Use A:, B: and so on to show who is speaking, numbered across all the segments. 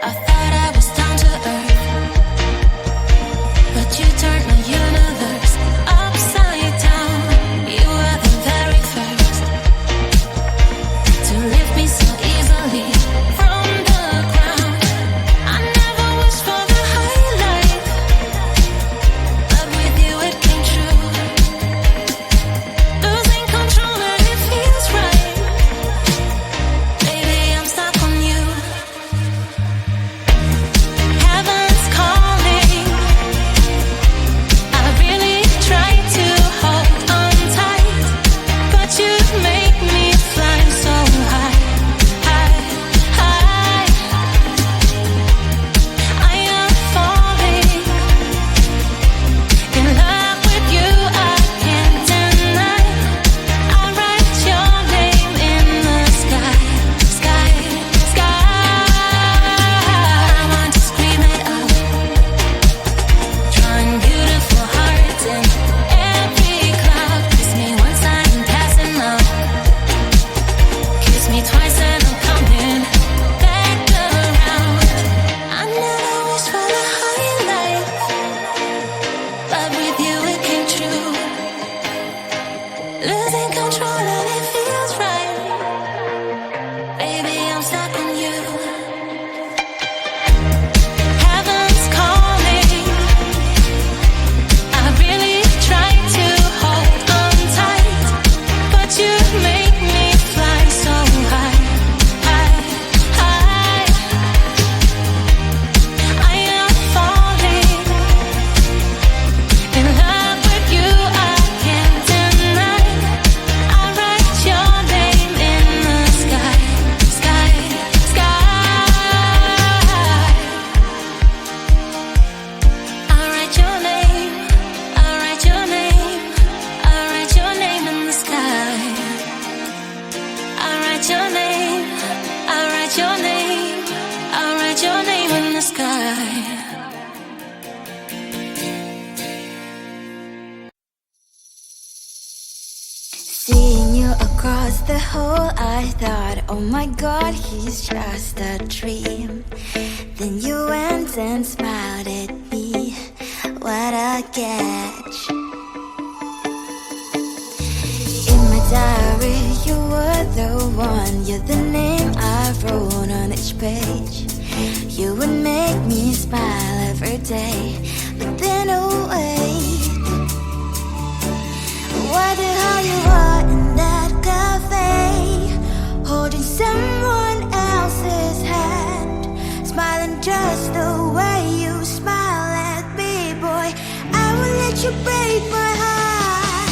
A: I thought I was down to earth, but you turned my universe upside down. You were the very first to lift me so easily from the ground. I never wished for the high life, but with you it came true. Losing control and it feels right. Baby, I'm stuck on you. Heaven's calling. I really try to hold on tight, but you make me fly so high, high, high. I am falling in love with you, I can't deny. I write your name in the sky, sky, sky. I want to scream it out, drawing beautiful hearts in every cloud. Kiss me once I'm passing out, kiss me twice and I'm coming back around. I never wished for the high life, but with you it came true. Losing control and it feels right. Baby, I'm stuck on you. Heaven's calling. I really try to hold on tight, but you make me fly so high, high, high. I am falling in love with you, I can't deny. I write your name in the sky, sky, sky. I write your name, I write your name, I write your name in the sky. I write your name, I write your name, I write your name in the sky.
B: Seeing you across the hall, I thought, oh my God, he's just a dream. Then you went and smiled at me. What a catch. In my diary, you were the one. You're the name I wrote on each page. You would make me smile every day. But then, oh wait, what the hell you are in that cafe, holding someone else's hand, smiling just the way you smile at me, boy. I will let you break my heart.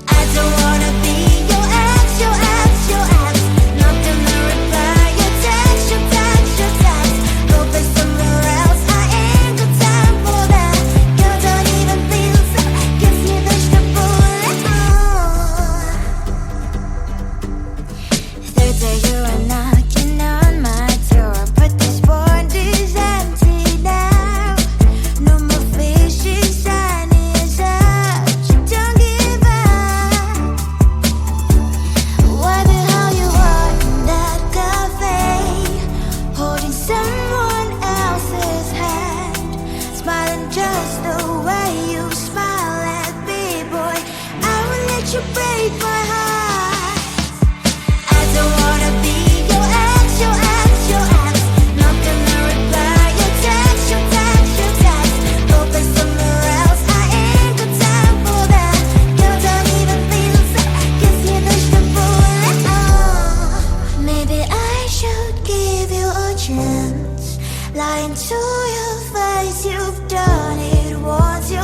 B: I don't wanna be your ex, your ex, your ex. Not gonna reply your text, your text, your text. Go play somewhere else, I ain't got time for that. Girl, don't even feel so, kiss me vegetable. Third day you are knocking on my door, but this board is empty now. No more fishes, sun is up. You don't give up. What the hell you are in that cafe, holding someone else's hand, smiling just the way you smile at me, boy. I will let you break my heart. I don't wanna be your ex, your ex, your ex. Not gonna reply your text, your text, your text. Go play somewhere else, I ain't got time for that. Girl, don't even feel so, kiss me vegetable. Maybe I should give you a chance. Lying to your face, you've done it once. You